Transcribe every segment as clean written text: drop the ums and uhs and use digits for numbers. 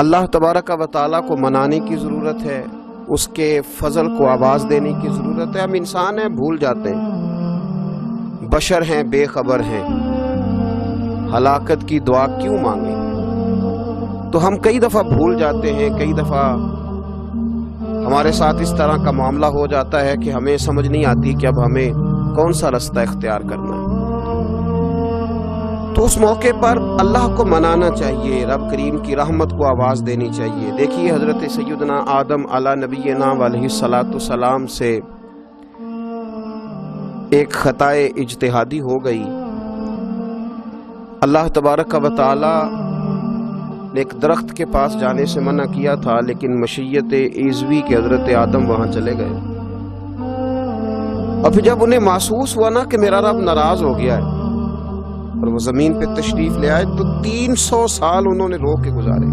اللہ تبارک و تعالیٰ کو منانے کی ضرورت ہے، اس کے فضل کو آواز دینے کی ضرورت ہے۔ ہم انسان ہیں، بھول جاتے ہیں، بشر ہیں، بے خبر ہیں، ہلاکت کی دعا کیوں مانگیں؟ تو ہم کئی دفعہ بھول جاتے ہیں، کئی دفعہ ہمارے ساتھ اس طرح کا معاملہ ہو جاتا ہے کہ ہمیں سمجھ نہیں آتی کہ اب ہمیں کون سا رستہ اختیار کرنا ہے۔ تو اس موقع پر اللہ کو منانا چاہیے، رب کریم کی رحمت کو آواز دینی چاہیے۔ دیکھیے حضرت سیدنا آدم علی نبینا علیہ الصلاۃ والسلام سے ایک خطائے اجتہادی ہو گئی۔ اللہ تبارک و تعالی نے ایک درخت کے پاس جانے سے منع کیا تھا، لیکن مشیت عزوی کے حضرت آدم وہاں چلے گئے، اور پھر جب انہیں محسوس ہوا نا کہ میرا رب ناراض ہو گیا ہے اور وہ زمین پہ تشریف لے آئے، تو 300 سال انہوں نے رو کے گزارے۔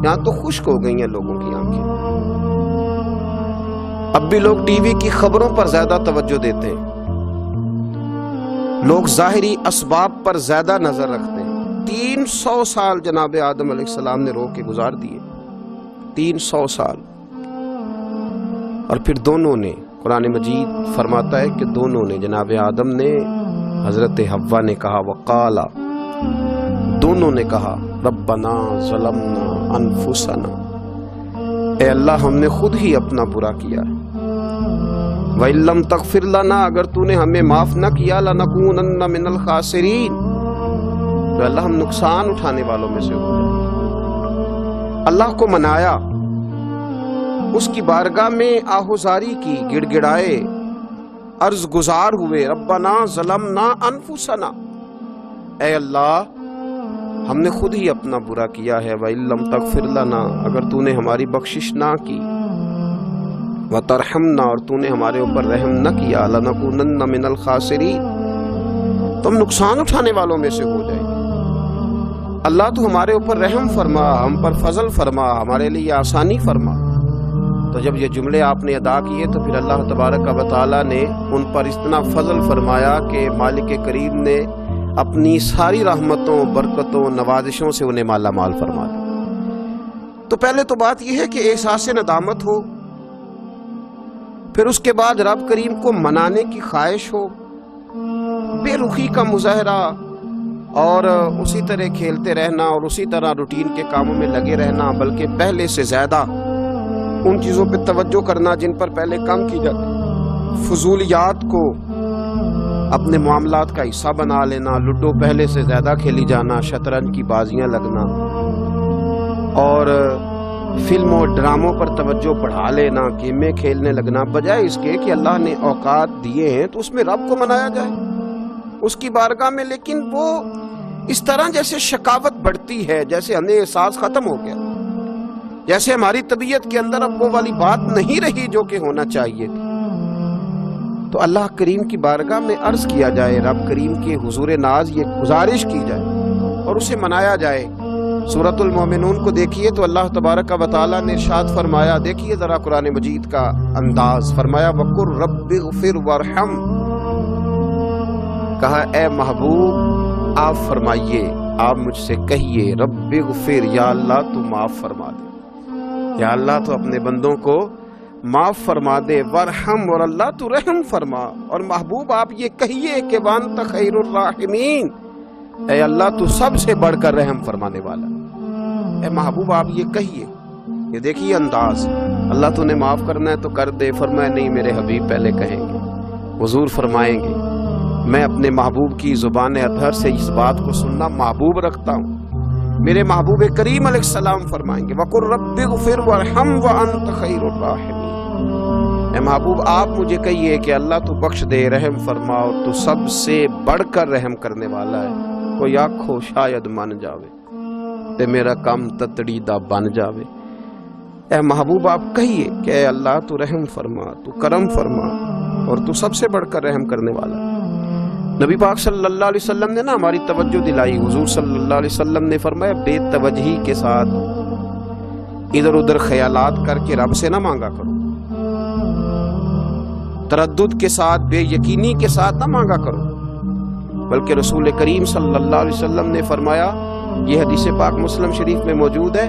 یہاں تو خشک ہو گئی ہیں لوگوں کی آنکھیں۔ اب بھی لوگ ٹی وی کی خبروں پر زیادہ توجہ دیتے ہیں، لوگ ظاہری اسباب پر زیادہ نظر رکھتے ہیں۔ 300 سال جناب آدم علیہ السلام نے رو کے گزار دیے، 300 سال۔ اور پھر دونوں نے، قرآن مجید فرماتا ہے کہ دونوں نے، جناب آدم نے، حضرت حوا نے کہا، وقالا، دونوں نے کہا، ربنا ظلمنا انفسنا، اے اللہ ہم نے خود ہی اپنا برا کیا ہے، وَإِن لَّمْ تَغْفِرْ لَنَا، اگر تو نے ہمیں معاف نہ کیا، لَنَكُونَنَّ مِنَ الْخَاسِرِينَ، تو اللہ ہم نقصان اٹھانے والوں میں سے ہو جائیں۔ اللہ کو منایا، اس کی بارگاہ میں آہوزاری کی، گڑ گڑائے، عرض گزار ہوئے، ربنا ظلمنا انفسنا، اے اللہ ہم نے خود ہی اپنا برا کیا ہے، وَإِن لَّمْ تَغْفِرْ لَنَا، اگر تو نے ہماری بخشش نہ کی، وَتَرْحَمْنَا، اور تو نے ہمارے اوپر رحم نہ کیا، لَنَكُونَنَّ مِنَ الْخَاسِرِينَ، تو ہم نقصان اٹھانے والوں میں سے ہو جائیں گے۔ اللہ تو ہمارے اوپر رحم فرما، ہم پر فضل فرما، ہمارے لیے آسانی فرما۔ تو جب یہ جملے آپ نے ادا کیے تو پھر اللہ تبارک و تعالیٰ نے ان پر اتنا فضل فرمایا کہ مالک کریم نے اپنی ساری رحمتوں، برکتوں، نوازشوں سے انہیں مالا مال فرما دیا۔ تو پہلے تو بات یہ ہے کہ احساس ندامت ہو، پھر اس کے بعد رب کریم کو منانے کی خواہش ہو، بے رخی کا مظاہرہ، اور اسی طرح کھیلتے رہنا اور اسی طرح روٹین کے کاموں میں لگے رہنا، بلکہ پہلے سے زیادہ ان چیزوں پہ توجہ کرنا جن پر پہلے کام کی جاتی، فضولیات کو اپنے معاملات کا حصہ بنا لینا، لوڈو پہلے سے زیادہ کھیلی جانا، شطرنج کی بازیاں لگنا، اور فلموں ڈراموں پر توجہ بڑھا لینا، گیمیں کھیلنے لگنا، بجائے اس کے کہ اللہ نے اوقات دیے ہیں تو اس میں رب کو منایا جائے اس کی بارگاہ میں۔ لیکن وہ اس طرح جیسے شکاوت بڑھتی ہے، جیسے ہمیں احساس ختم ہو گیا، جیسے ہماری طبیعت کے اندر اب وہ والی بات نہیں رہی جو کہ ہونا چاہیے تھی۔ تو اللہ کریم کی بارگاہ میں عرض کیا جائے، رب کریم کے حضور ناز یہ گزارش کی جائے اور اسے منایا جائے۔ سورۃ المومنون کو دیکھیے تو اللہ تبارک و تعالیٰ نے ارشاد فرمایا، دیکھیے ذرا قرآن مجید کا انداز، فرمایا وَقُلْ رَبِّ اغْفِرْ وَارْحَمْ، کہا اے محبوب آپ فرمائیے، آپ مجھ سے کہیے، رب اغفر، یا اللہ تو معاف فرما دے، یا اللہ تو اپنے بندوں کو معاف فرما دے، ورحم، اور اللہ تو رحم فرما۔ اور محبوب آپ یہ کہیے کہ وانت خیر الراحمین، اے اللہ تو سب سے بڑھ کر رحم فرمانے والا، اے محبوب آپ یہ کہیے۔ یہ دیکھیے انداز، اللہ تو نے معاف کرنا ہے تو کر دے، فرمایا نہیں میرے حبیب پہلے کہیں گے، حضور فرمائیں گے، میں اپنے محبوب کی زبان اطہر سے اس بات کو سننا محبوب رکھتا ہوں۔ میرے محبوب کریم علیہ السلام فرمائیں گے وَقُلْ رَبِّ اغْفِرْ وَارْحَمْ وَأَنْتَ خَيْرُ الرَّاحِمِينَ، اے محبوب آپ مجھے کہیے کہ اللہ تو بخش دے، رحم فرما، اور تو سب سے بڑھ کر رحم کرنے والا ہے۔ کوئی آنکھو شاید من جاوے تے میرا کام تتڑیدہ بن جاوے، اے محبوب آپ کہیے کہ اے اللہ تو رحم فرما، تو کرم فرما، اور تو سب سے بڑھ کر رحم کرنے والا ہے۔ نبی پاک صلی اللہ علیہ وسلم نے نا ہماری توجہ دلائی، حضور صلی اللہ علیہ وسلم نے فرمایا بے توجہی کے ساتھ ادھر ادھر خیالات کر کے رب سے نہ مانگا کرو، تردد کے ساتھ، بے یقینی کے ساتھ نہ مانگا کرو، بلکہ رسول کریم صلی اللہ علیہ وسلم نے فرمایا، یہ حدیث پاک مسلم شریف میں موجود ہے،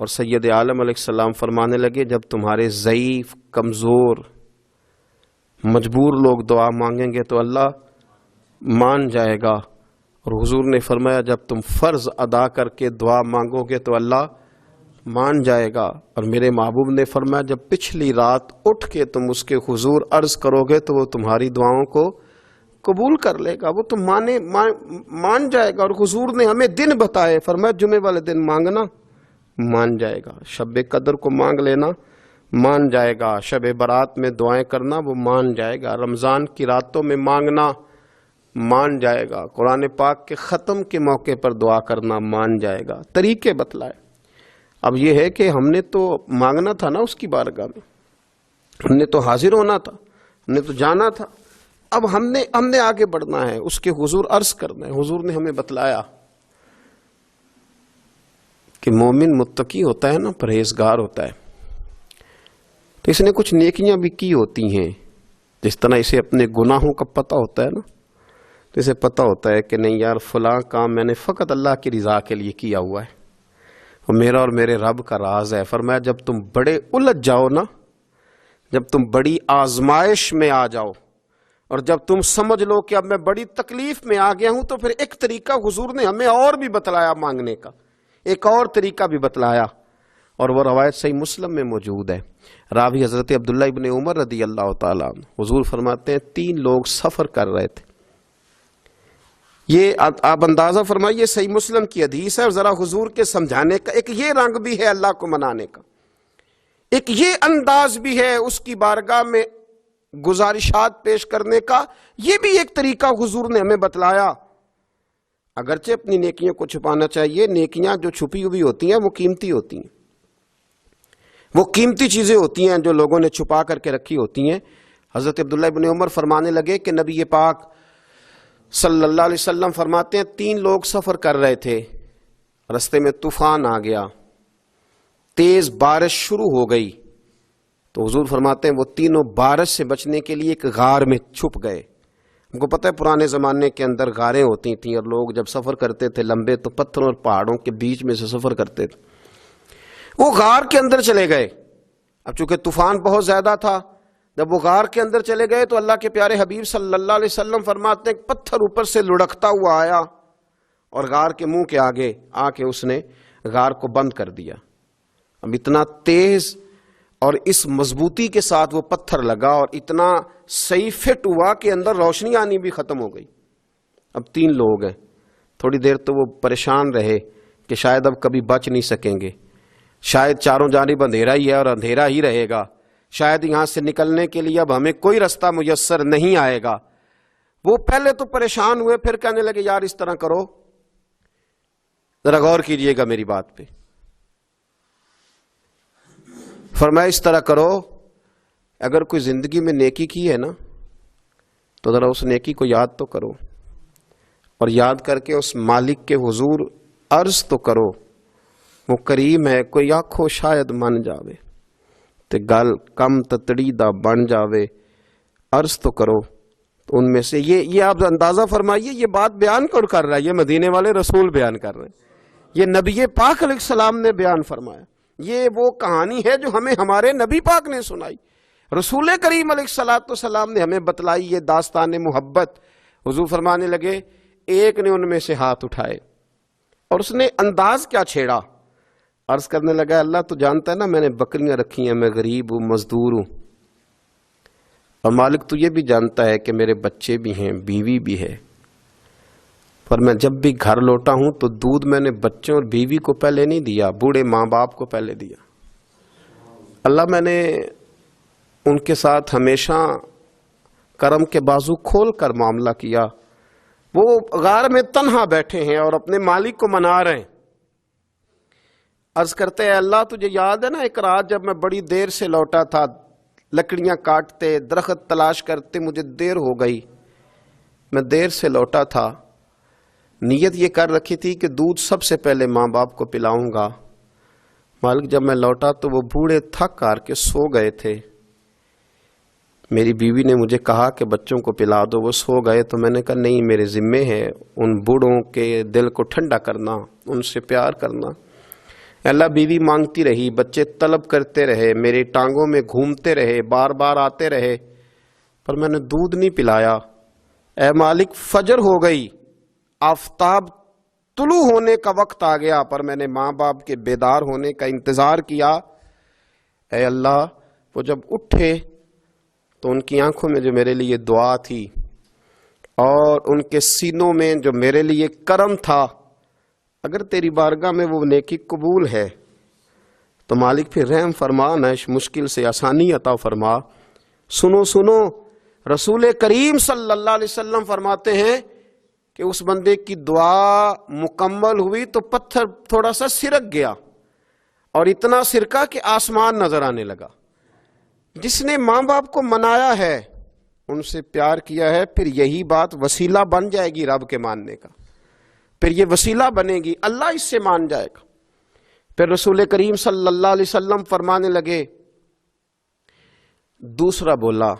اور سید عالم علیہ السلام فرمانے لگے جب تمہارے ضعیف، کمزور، مجبور لوگ دعا مانگیں گے تو اللہ مان جائے گا، اور حضور نے فرمایا جب تم فرض ادا کر کے دعا مانگو گے تو اللہ مان جائے گا، اور میرے محبوب نے فرمایا جب پچھلی رات اٹھ کے تم اس کے حضور عرض کرو گے تو وہ تمہاری دعاؤں کو قبول کر لے گا، وہ تم مان جائے گا۔ اور حضور نے ہمیں دن بتائے، فرمایا جمعے والے دن مانگنا مان جائے گا، شب قدر کو مانگ لینا مان جائے گا، شب برات میں دعائیں کرنا وہ مان جائے گا، رمضان کی راتوں میں مانگنا مان جائے گا، قرآن پاک کے ختم کے موقع پر دعا کرنا مان جائے گا، طریقے بتلائے۔ اب یہ ہے کہ ہم نے تو مانگنا تھا نا اس کی بارگاہ میں، ہم نے تو حاضر ہونا تھا، ہم نے تو جانا تھا، اب ہم نے آگے بڑھنا ہے، اس کے حضور عرض کرنا ہے۔ حضور نے ہمیں بتلایا کہ مومن متقی ہوتا ہے نا، پرہیزگار ہوتا ہے، تو اس نے کچھ نیکیاں بھی کی ہوتی ہیں، جس طرح اسے اپنے گناہوں کا پتہ ہوتا ہے نا، تو اسے پتہ ہوتا ہے کہ نہیں یار فلاں کام میں نے فقط اللہ کی رضا کے لیے کیا ہوا ہے، اور میرا اور میرے رب کا راز ہے۔ فرمایا جب تم بڑے الجھ جاؤ نا، جب تم بڑی آزمائش میں آ جاؤ، اور جب تم سمجھ لو کہ اب میں بڑی تکلیف میں آ گیا ہوں، تو پھر ایک طریقہ حضور نے ہمیں اور بھی بتلایا مانگنے کا، ایک اور طریقہ بھی بتلایا، اور وہ روایت صحیح مسلم میں موجود ہے۔ راوی حضرت عبداللہ ابن عمر رضی اللہ تعالیٰ عنہ، حضور فرماتے ہیں 3 لوگ سفر کر رہے تھے، یہ آپ اندازہ فرمائیے صحیح مسلم کی حدیث ہے، اور ذرا حضور کے سمجھانے کا ایک یہ رنگ بھی ہے اللہ کو منانے کا، ایک یہ انداز بھی ہے اس کی بارگاہ میں گزارشات پیش کرنے کا، یہ بھی ایک طریقہ حضور نے ہمیں بتلایا۔ اگرچہ اپنی نیکیوں کو چھپانا چاہیے، نیکیاں جو چھپی ہوئی ہوتی ہیں وہ قیمتی ہوتی ہیں، وہ قیمتی چیزیں ہوتی ہیں جو لوگوں نے چھپا کر کے رکھی ہوتی ہیں۔ حضرت عبداللہ ابن عمر فرمانے لگے کہ نبی پاک صلی اللہ علیہ وسلم فرماتے ہیں 3 لوگ سفر کر رہے تھے، رستے میں طوفان آ گیا، تیز بارش شروع ہو گئی، تو حضور فرماتے ہیں وہ تینوں بارش سے بچنے کے لیے ایک غار میں چھپ گئے۔ ہم کو پتہ ہے پرانے زمانے کے اندر غاریں ہوتی تھیں، اور لوگ جب سفر کرتے تھے لمبے تو پتھروں اور پہاڑوں کے بیچ میں سے سفر کرتے تھے، وہ غار کے اندر چلے گئے۔ اب چونکہ طوفان بہت زیادہ تھا، جب وہ غار کے اندر چلے گئے تو اللہ کے پیارے حبیب صلی اللہ علیہ وسلم فرماتے ہیں پتھر اوپر سے لڑکتا ہوا آیا اور غار کے منہ کے آگے آ کے اس نے غار کو بند کر دیا۔ اب اتنا تیز اور اس مضبوطی کے ساتھ وہ پتھر لگا اور اتنا صحیح فٹ ہوا کہ اندر روشنی آنی بھی ختم ہو گئی۔ اب 3 لوگ ہیں، تھوڑی دیر تو وہ پریشان رہے کہ شاید اب کبھی بچ نہیں سکیں گے، شاید چاروں جانب اندھیرا ہی ہے اور اندھیرا ہی رہے گا، شاید یہاں سے نکلنے کے لیے اب ہمیں کوئی رستہ میسر نہیں آئے گا۔ وہ پہلے تو پریشان ہوئے، پھر کہنے لگے یار اس طرح کرو، ذرا غور کیجئے گا میری بات پہ۔ فرمایا اس طرح کرو، اگر کوئی زندگی میں نیکی کی ہے نا تو ذرا اس نیکی کو یاد تو کرو، اور یاد کر کے اس مالک کے حضور عرض تو کرو، وہ کریم ہے، کوئی آنکھو شاید من جاوے تے گل کم تتڑی دا بن جاوے، عرض تو کرو۔ تو ان میں سے یہ آپ اندازہ فرمائیے، یہ بات بیان کون کر رہا ہے؟ یہ مدینے والے رسول بیان کر رہے ہیں، یہ نبی پاک علیہ السلام نے بیان فرمایا۔ یہ وہ کہانی ہے جو ہمیں ہمارے نبی پاک نے سنائی، رسول کریم علیہ السلام نے ہمیں بتلائی، یہ داستان محبت۔ حضور فرمانے لگے ایک نے ان میں سے ہاتھ اٹھائے اور اس نے انداز کیا چھیڑا، عرض کرنے لگا اللہ تو جانتا ہے نا میں نے بکریاں رکھی ہیں، میں غریب ہوں، مزدور ہوں، اور مالک تو یہ بھی جانتا ہے کہ میرے بچے بھی ہیں، بیوی بھی ہے، پر میں جب بھی گھر لوٹا ہوں تو دودھ میں نے بچوں اور بیوی کو پہلے نہیں دیا، بوڑھے ماں باپ کو پہلے دیا۔ اللہ میں نے ان کے ساتھ ہمیشہ کرم کے بازو کھول کر معاملہ کیا۔ وہ غار میں تنہا بیٹھے ہیں اور اپنے مالک کو منا رہے ہیں، عرض کرتے ہیں اللہ تجھے یاد ہے نا ایک رات جب میں بڑی دیر سے لوٹا تھا، لکڑیاں کاٹتے، درخت تلاش کرتے، مجھے دیر ہو گئی، میں دیر سے لوٹا تھا، نیت یہ کر رکھی تھی کہ دودھ سب سے پہلے ماں باپ کو پلاؤں گا، مالک جب میں لوٹا تو وہ بوڑھے تھک ہار کے سو گئے تھے، میری بیوی نے مجھے کہا کہ بچوں کو پلا دو، وہ سو گئے، تو میں نے کہا نہیں میرے ذمے ہے ان بوڑھوں کے دل کو ٹھنڈا کرنا، ان سے پیار کرنا، اللہ بیوی مانگتی رہی، بچے طلب کرتے رہے، میری ٹانگوں میں گھومتے رہے، بار بار آتے رہے، پر میں نے دودھ نہیں پلایا۔ اے مالک فجر ہو گئی، آفتاب طلوع ہونے کا وقت آ گیا، پر میں نے ماں باپ کے بیدار ہونے کا انتظار کیا۔ اے اللہ وہ جب اٹھے تو ان کی آنکھوں میں جو میرے لیے دعا تھی اور ان کے سینوں میں جو میرے لیے کرم تھا، اگر تیری بارگاہ میں وہ نیکی قبول ہے تو مالک پھر رحم فرما، نہ اس مشکل سے آسانی عطا فرما۔ سنو سنو، رسول کریم صلی اللہ علیہ وسلم فرماتے ہیں کہ اس بندے کی دعا مکمل ہوئی تو پتھر تھوڑا سا سرک گیا، اور اتنا سرکا کہ آسمان نظر آنے لگا۔ جس نے ماں باپ کو منایا ہے، ان سے پیار کیا ہے، پھر یہی بات وسیلہ بن جائے گی رب کے ماننے کا، پھر یہ وسیلہ بنے گی، اللہ اس سے مان جائے گا۔ پھر رسول کریم صلی اللہ علیہ وسلم فرمانے لگے، دوسرا بولا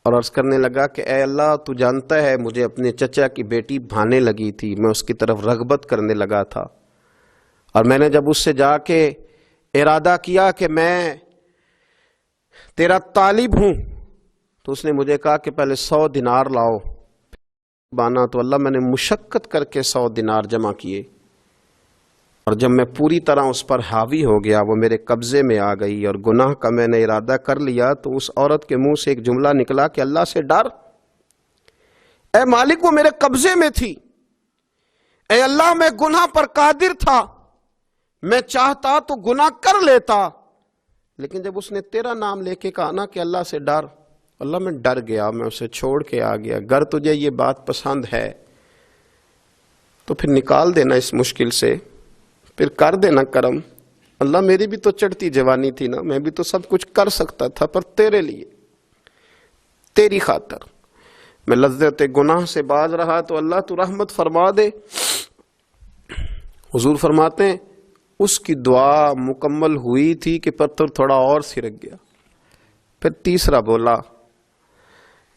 اور عرض کرنے لگا کہ اے اللہ تو جانتا ہے مجھے اپنے چچا کی بیٹی بھانے لگی تھی، میں اس کی طرف رغبت کرنے لگا تھا، اور میں نے جب اس سے جا کے ارادہ کیا کہ میں تیرا طالب ہوں، تو اس نے مجھے کہا کہ پہلے 100 دینار لاؤ بانا، تو اللہ میں نے مشقت کر کے 100 دینار جمع کیے، اور جب میں پوری طرح اس پر حاوی ہو گیا، وہ میرے قبضے میں آ گئی اور گناہ کا میں نے ارادہ کر لیا، تو اس عورت کے منہ سے ایک جملہ نکلا کہ اللہ سے ڈر۔ اے مالک وہ میرے قبضے میں تھی، اے اللہ میں گناہ پر قادر تھا، میں چاہتا تو گناہ کر لیتا، لیکن جب اس نے تیرا نام لے کے کہا نا کہ اللہ سے ڈر، اللہ میں ڈر گیا، میں اسے چھوڑ کے آ گیا۔ اگر تجھے یہ بات پسند ہے تو پھر نکال دینا اس مشکل سے، پھر کر دینا کرم۔ اللہ میری بھی تو چڑھتی جوانی تھی نا، میں بھی تو سب کچھ کر سکتا تھا، پر تیرے لیے، تیری خاطر میں لذت گناہ سے باز رہا، تو اللہ تو رحمت فرما دے۔ حضور فرماتے ہیں اس کی دعا مکمل ہوئی تھی کہ پتھر تھوڑا اور سرک گیا۔ پھر تیسرا بولا،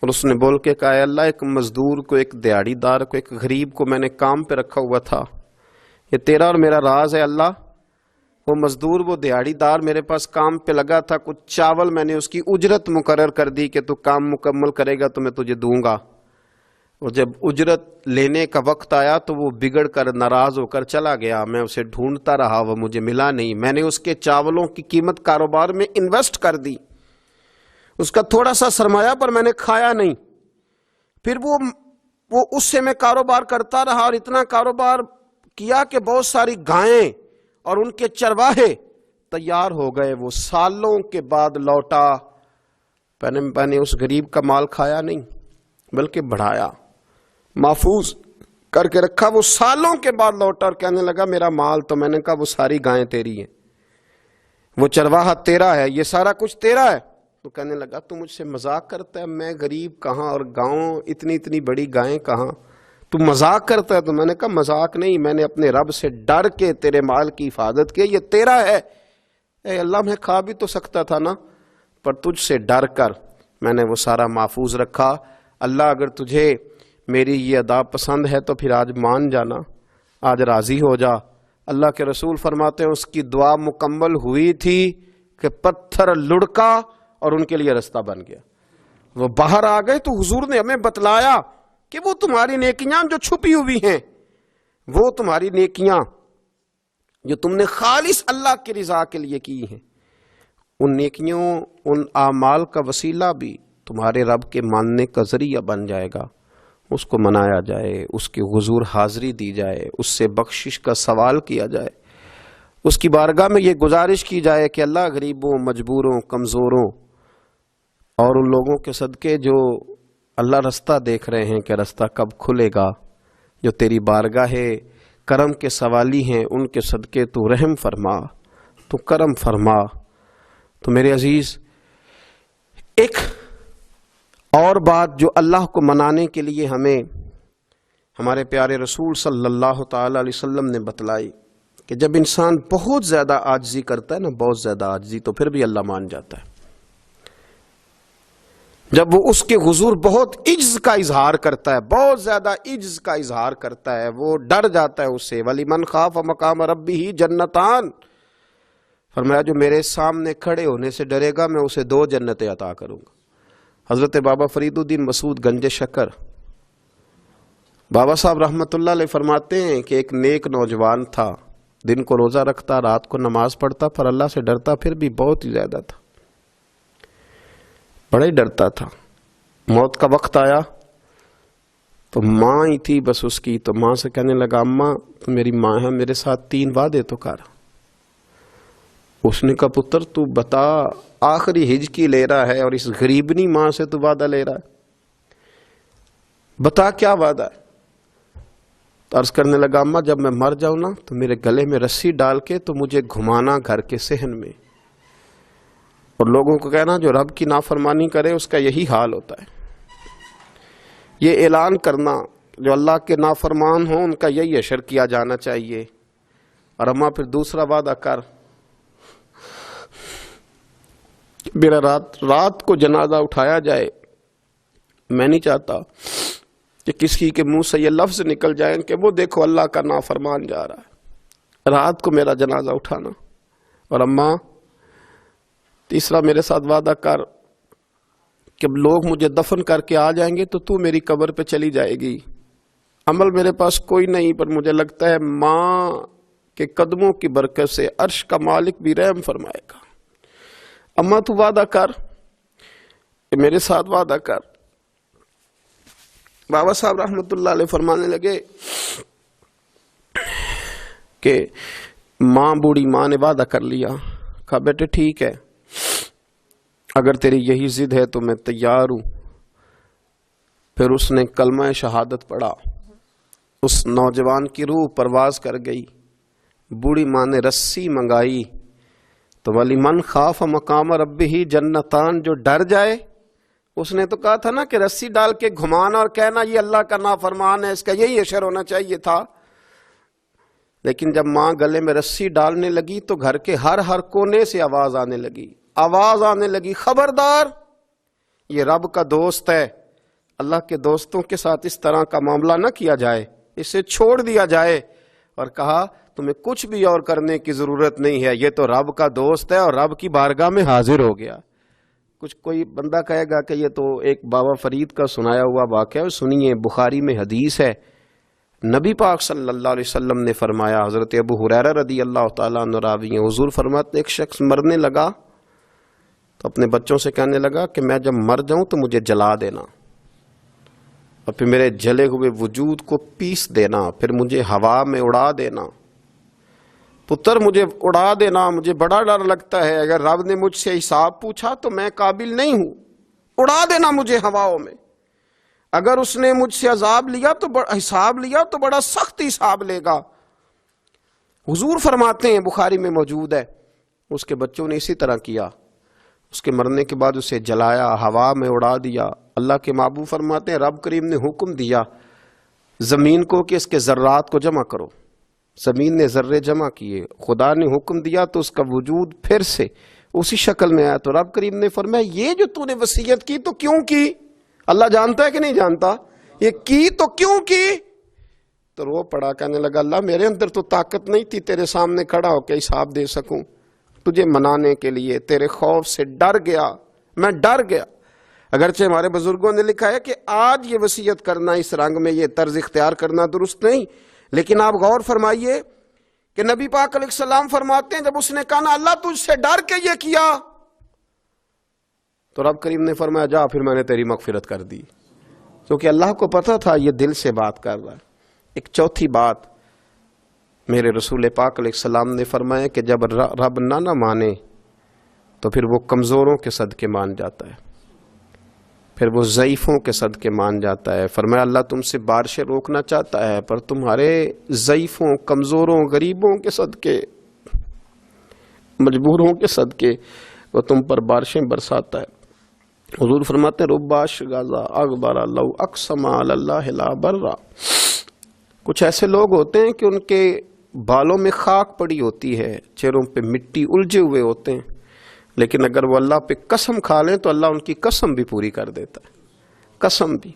اور اس نے بول کے کہا اے اللہ ایک مزدور کو، ایک دیہڑی دار کو، ایک غریب کو میں نے کام پہ رکھا ہوا تھا، یہ تیرا اور میرا راز ہے اللہ۔ وہ مزدور، وہ دیہڑی دار میرے پاس کام پہ لگا تھا، کچھ چاول میں نے اس کی اجرت مقرر کر دی کہ تو کام مکمل کرے گا تو میں تجھے دوں گا، اور جب اجرت لینے کا وقت آیا تو وہ بگڑ کر ناراض ہو کر چلا گیا، میں اسے ڈھونڈتا رہا، وہ مجھے ملا نہیں، میں نے اس کے چاولوں کی قیمت کاروبار میں انویسٹ کر دی، اس کا تھوڑا سا سرمایہ پر میں نے کھایا نہیں، پھر وہ اس سے میں کاروبار کرتا رہا، اور اتنا کاروبار کیا کہ بہت ساری گائیں اور ان کے چرواہے تیار ہو گئے، وہ سالوں کے بعد لوٹا، میں نے اس غریب کا مال کھایا نہیں بلکہ بڑھایا، محفوظ کر کے رکھا، وہ سالوں کے بعد لوٹا اور کہنے لگا میرا مال، تو میں نے کہا وہ ساری گائیں تیری ہیں، وہ چرواہا تیرا ہے، یہ سارا کچھ تیرا ہے، تو کہنے لگا تو مجھ سے مذاق کرتا ہے، میں غریب کہاں اور گاؤں اتنی بڑی گائیں کہاں، تو مذاق کرتا ہے؟ تو میں نے کہا مذاق نہیں، میں نے اپنے رب سے ڈر کے تیرے مال کی حفاظت کی، یہ تیرا ہے۔ اے اللہ میں کھا بھی تو سکتا تھا نا، پر تجھ سے ڈر کر میں نے وہ سارا محفوظ رکھا۔ اللہ اگر تجھے میری یہ ادا پسند ہے تو پھر آج مان جانا، آج راضی ہو جا۔ اللہ کے رسول فرماتے ہیں اس کی دعا مکمل ہوئی تھی کہ پتھر لڑکا اور ان کے لیے رستہ بن گیا، وہ باہر آ گئے، تو حضور نے ہمیں بتلایا کہ وہ تمہاری نیکیاں جو چھپی ہوئی ہیں، وہ تمہاری نیکیاں جو تم نے خالص اللہ کی رضا کے لیے کی ہیں، ان نیکیوں، ان اعمال کا وسیلہ بھی تمہارے رب کے ماننے کا ذریعہ بن جائے گا، اس کو منایا جائے، اس کی حضور حاضری دی جائے، اس سے بخشش کا سوال کیا جائے، اس کی بارگاہ میں یہ گزارش کی جائے کہ اللہ غریبوں، مجبوروں، کمزوروں اور ان لوگوں کے صدقے جو اللہ رستہ دیکھ رہے ہیں کہ رستہ کب کھلے گا، جو تیری بارگاہ کرم کے سوالی ہیں، ان کے صدقے تو رحم فرما، تو کرم فرما۔ تو میرے عزیز، ایک اور بات جو اللہ کو منانے کے لیے ہمیں ہمارے پیارے رسول صلی اللہ تعالی علیہ وسلم نے بتلائی کہ جب انسان بہت زیادہ عاجزی کرتا ہے نا، بہت زیادہ عاجزی، تو پھر بھی اللہ مان جاتا ہے۔ جب وہ اس کے حضور بہت عجز کا اظہار کرتا ہے، بہت زیادہ عجز کا اظہار کرتا ہے، وہ ڈر جاتا ہے اس سے۔ وَلِمَنْ خَافَ مَقَامَ رَبِّهِ جَنَّتَانِ، فرمایا جو میرے سامنے کھڑے ہونے سے ڈرے گا میں اسے 2 جنتیں عطا کروں گا۔ حضرت بابا فرید الدین مسعود گنج شکر بابا صاحب رحمۃ اللہ علیہ فرماتے ہیں کہ ایک نیک نوجوان تھا، دن کو روزہ رکھتا، رات کو نماز پڑھتا، پر اللہ سے ڈرتا پھر بھی بہت ہی زیادہ تھا، بڑا ہی ڈرتا تھا۔ موت کا وقت آیا تو ماں ہی تھی بس اس کی، تو ماں سے کہنے لگا اماں تو میری ماں ہے، میرے ساتھ 3 وعدے تو کر۔ اس نے کہا پتر تو بتا، آخری ہجکی لے رہا ہے اور اس غریبنی ماں سے تو وعدہ لے رہا ہے، بتا کیا وعدہ ہے؟ تو عرض کرنے لگا اماں جب میں مر جاؤں نا تو میرے گلے میں رسی ڈال کے تو مجھے گھمانا گھر کے صحن میں، اور لوگوں کو کہنا جو رب کی نافرمانی کرے اس کا یہی حال ہوتا ہے۔ یہ اعلان کرنا جو اللہ کے نافرمان ہوں ان کا یہی اشر کیا جانا چاہیے۔ اور اماں پھر دوسرا وعدہ کر، میرا رات کو جنازہ اٹھایا جائے، میں نہیں چاہتا کہ کسی کے منہ سے یہ لفظ نکل جائیں کہ وہ دیکھو اللہ کا نافرمان جا رہا ہے، رات کو میرا جنازہ اٹھانا۔ اور اماں تیسرا میرے ساتھ وعدہ کر کہ لوگ مجھے دفن کر کے آ جائیں گے تو میری قبر پہ چلی جائے گی، عمل میرے پاس کوئی نہیں، پر مجھے لگتا ہے ماں کے قدموں کی برکت سے عرش کا مالک بھی رحم فرمائے گا۔ اماں تو وعدہ کر کہ میرے ساتھ وعدہ کر۔ بابا صاحب رحمۃ اللہ علیہ فرمانے لگے کہ بوڑھی ماں نے وعدہ کر لیا، کہا بیٹے ٹھیک ہے اگر تیری یہی ضد ہے تو میں تیار ہوں۔ پھر اس نے کلمہ شہادت پڑھا، اس نوجوان کی روح پرواز کر گئی، بوڑھی ماں نے رسی منگائی تو وَلِمَنْ خَافَ مَقَامَ رَبِّهِ جَنَّتَانِ، جو ڈر جائے، اس نے تو کہا تھا نا کہ رسی ڈال کے گھمانا اور کہنا یہ اللہ کا نافرمان ہے، اس کا یہی اشر ہونا چاہیے تھا۔ لیکن جب ماں گلے میں رسی ڈالنے لگی تو گھر کے ہر کونے سے آواز آنے لگی، خبردار یہ رب کا دوست ہے، اللہ کے دوستوں کے ساتھ اس طرح کا معاملہ نہ کیا جائے، اسے چھوڑ دیا جائے۔ اور کہا تمہیں کچھ بھی اور کرنے کی ضرورت نہیں ہے، یہ تو رب کا دوست ہے اور رب کی بارگاہ میں حاضر ہو گیا۔ کچھ کوئی بندہ کہے گا کہ یہ تو ایک بابا فرید کا سنایا ہوا واقعہ ہے، سنیے بخاری میں حدیث ہے، نبی پاک صلی اللہ علیہ وسلم نے فرمایا، حضرت ابو ہریرہ رضی اللہ تعالیٰ عنہ راوی ہیں، حضور فرماتے ایک شخص مرنے لگا تو اپنے بچوں سے کہنے لگا کہ میں جب مر جاؤں تو مجھے جلا دینا، اور پھر میرے جلے ہوئے وجود کو پیس دینا، پھر مجھے ہوا میں اڑا دینا۔ پتر مجھے اڑا دینا، مجھے بڑا ڈر لگتا ہے، اگر رب نے مجھ سے حساب پوچھا تو میں قابل نہیں ہوں، اڑا دینا مجھے ہواؤں میں۔ اگر اس نے مجھ سے عذاب لیا تو حساب لیا تو بڑا سخت حساب لے گا۔ حضور فرماتے ہیں بخاری میں موجود ہے، اس کے بچوں نے اسی طرح کیا، اس کے مرنے کے بعد اسے جلایا، ہوا میں اڑا دیا۔ اللہ کے محبوب فرماتے ہیں رب کریم نے حکم دیا زمین کو کہ اس کے ذرات کو جمع کرو، زمین نے ذرے جمع کیے، خدا نے حکم دیا تو اس کا وجود پھر سے اسی شکل میں آیا۔ تو رب کریم نے فرمایا یہ جو تو نے وصیت کی تو کیوں کی؟ اللہ جانتا ہے کہ نہیں جانتا؟ یہ کی تو کیوں کی؟ تو رو پڑا، کہنے لگا اللہ میرے اندر تو طاقت نہیں تھی تیرے سامنے کھڑا ہو کے حساب دے سکوں، تجھے منانے کے لیے تیرے خوف سے ڈر گیا، میں ڈر گیا۔ اگرچہ ہمارے بزرگوں نے لکھا ہے کہ آج یہ وصیت کرنا، اس رنگ میں یہ طرز اختیار کرنا درست نہیں، لیکن آپ غور فرمائیے کہ نبی پاک علیہ السلام فرماتے ہیں جب اس نے کہا نا اللہ تجھ سے ڈر کے یہ کیا، تو رب کریم نے فرمایا جا پھر میں نے تیری مغفرت کر دی، کیونکہ اللہ کو پتا تھا یہ دل سے بات کر رہا ہے۔ ایک چوتھی بات میرے رسول پاک علیہ السلام نے فرمایا کہ جب رب نہ مانے تو پھر وہ کمزوروں کے صدقے مان جاتا ہے، پھر وہ ضعیفوں کے صدقے مان جاتا ہے۔ فرمایا اللہ تم سے بارشیں روکنا چاہتا ہے پر تمہارے ضعیفوں، کمزوروں، غریبوں کے صدقے، مجبوروں کے صدقے وہ تم پر بارشیں برساتا ہے۔ حضور فرماتے ربا شغازا اغبر لو اقسم علی اللہ لا برا، کچھ ایسے لوگ ہوتے ہیں کہ ان کے بالوں میں خاک پڑی ہوتی ہے، چہروں پہ مٹی الجھے ہوئے ہوتے ہیں، لیکن اگر وہ اللہ پہ قسم کھا لیں تو اللہ ان کی قسم بھی پوری کر دیتا ہے، قسم بھی۔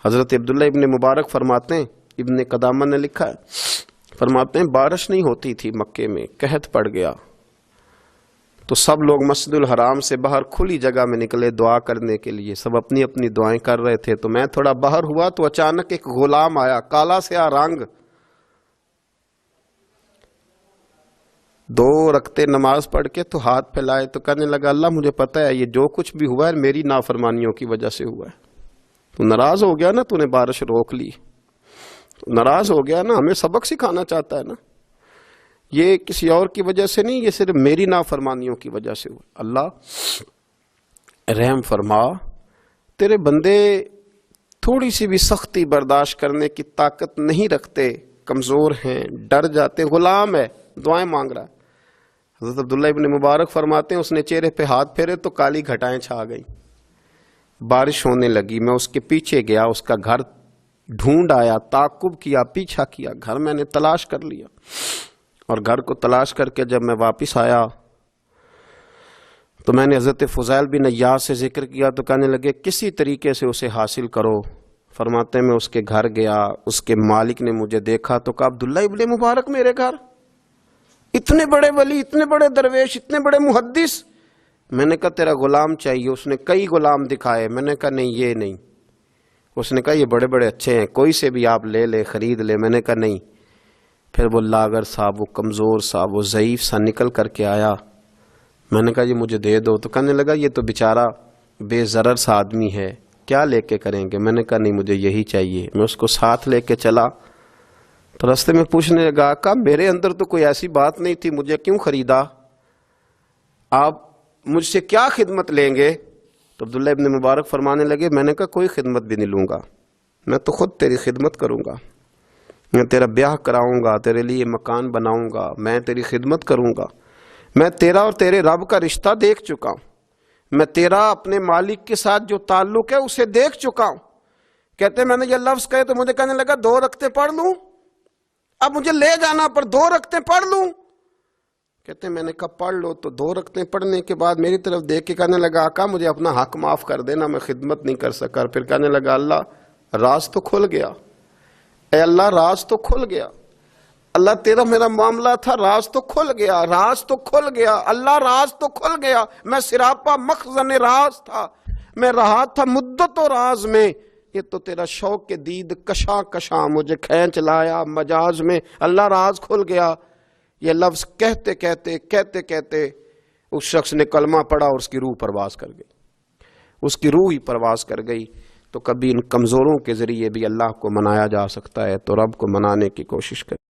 حضرت عبداللہ ابن مبارک فرماتے ہیں، ابن قدامہ نے لکھا ہے، فرماتے ہیں بارش نہیں ہوتی تھی مکے میں، قحط پڑ گیا تو سب لوگ مسجد الحرام سے باہر کھلی جگہ میں نکلے دعا کرنے کے لیے، سب اپنی اپنی دعائیں کر رہے تھے۔ تو میں تھوڑا باہر ہوا تو اچانک ایک غلام آیا، کالا سیاہ رنگ، 2 رکعتیں نماز پڑھ کے تو ہاتھ پھیلائے تو کہنے لگا اللہ مجھے پتہ ہے یہ جو کچھ بھی ہوا ہے میری نافرمانیوں کی وجہ سے ہوا ہے۔ تو ناراض ہو گیا نا، تو نے بارش روک لی، ناراض ہو گیا نا، ہمیں سبق سکھانا چاہتا ہے نا، یہ کسی اور کی وجہ سے نہیں، یہ صرف میری نافرمانیوں کی وجہ سے ہوا۔ اللہ رحم فرما، تیرے بندے تھوڑی سی بھی سختی برداشت کرنے کی طاقت نہیں رکھتے، کمزور ہیں، ڈر جاتے، غلام ہے، دعائیں مانگ رہا ہے۔ حضرت عبداللہ ابن مبارک فرماتے ہیں اس نے چہرے پہ ہاتھ پھیرے تو کالی گھٹائیں چھا گئیں، بارش ہونے لگی۔ میں اس کے پیچھے گیا، اس کا گھر ڈھونڈ آیا، تعقب کیا، پیچھا کیا، گھر میں نے تلاش کر لیا، اور گھر کو تلاش کر کے جب میں واپس آیا تو میں نے حضرت فضیل بن عیاض سے ذکر کیا تو کہنے لگے کسی طریقے سے اسے حاصل کرو۔ فرماتے میں اس کے گھر گیا، اس کے مالک نے مجھے دیکھا تو کہا عبداللہ ابن مبارک میرے گھر، اتنے بڑے ولی، اتنے بڑے درویش، اتنے بڑے محدث۔ میں نے کہا تیرا غلام چاہیے۔ اس نے کئی غلام دکھائے، میں نے کہا نہیں یہ نہیں۔ اس نے کہا یہ بڑے بڑے اچھے ہیں، کوئی سے بھی آپ لے لے، خرید لے۔ میں نے کہا نہیں۔ پھر وہ لاغر صاحب، وہ کمزور صاحب، وہ ضعیف سا نکل کر کے آیا۔ میں نے کہا یہ مجھے دے دو، تو کہنے لگا یہ تو بیچارہ بے ضرر سا آدمی ہے، کیا لے کے کریں گے؟ میں نے کہا نہیں مجھے یہی چاہیے۔ میں اس کو ساتھ لے کے چلا تو رستے میں پوچھنے لگا کہ میرے اندر تو کوئی ایسی بات نہیں تھی، مجھے کیوں خریدا؟ آپ مجھ سے کیا خدمت لیں گے؟ تو عبداللہ ابن مبارک فرمانے لگے میں نے کہا کوئی خدمت بھی نہیں لوں گا، میں تو خود تیری خدمت کروں گا، میں تیرا بیاہ کراؤں گا، تیرے لیے مکان بناؤں گا، میں تیری خدمت کروں گا۔ میں تیرا اور تیرے رب کا رشتہ دیکھ چکا ہوں، میں تیرا اپنے مالک کے ساتھ جو تعلق ہے اسے دیکھ چکا ہوں۔ کہتے میں نے یہ لفظ کہے تو مجھے کہنے لگا 2 رکعتیں پڑھ لوں، اب مجھے لے جانا پر 2 رکعتیں پڑھ لوں۔ کہتے میں نے کہا پڑھ لو۔ تو 2 رکعتیں پڑھنے کے بعد میری طرف دیکھ کے کہنے لگا آقا مجھے اپنا حق معاف کر دینا، میں خدمت نہیں کر سکا۔ پھر کہنے لگا اللہ راز تو کھل گیا، اے اللہ راز تو کھل گیا، اللہ تیرا میرا معاملہ تھا، راز تو کھل گیا، راز تو کھل گیا، اللہ راز تو کھل گیا۔ میں سراپا مخزن راز تھا، میں رہا تھا مدت و راز میں، یہ تو تیرا شوق کے دید کشاں کشاں مجھے کھینچ لایا مجاز میں، اللہ راز کھل گیا۔ یہ لفظ کہتے کہتے کہتے کہتے اس شخص نے کلمہ پڑھا اور اس کی روح پرواز کر گئی، اس کی روح ہی پرواز کر گئی۔ تو کبھی ان کمزوروں کے ذریعے بھی اللہ کو منایا جا سکتا ہے، تو رب کو منانے کی کوشش کریں۔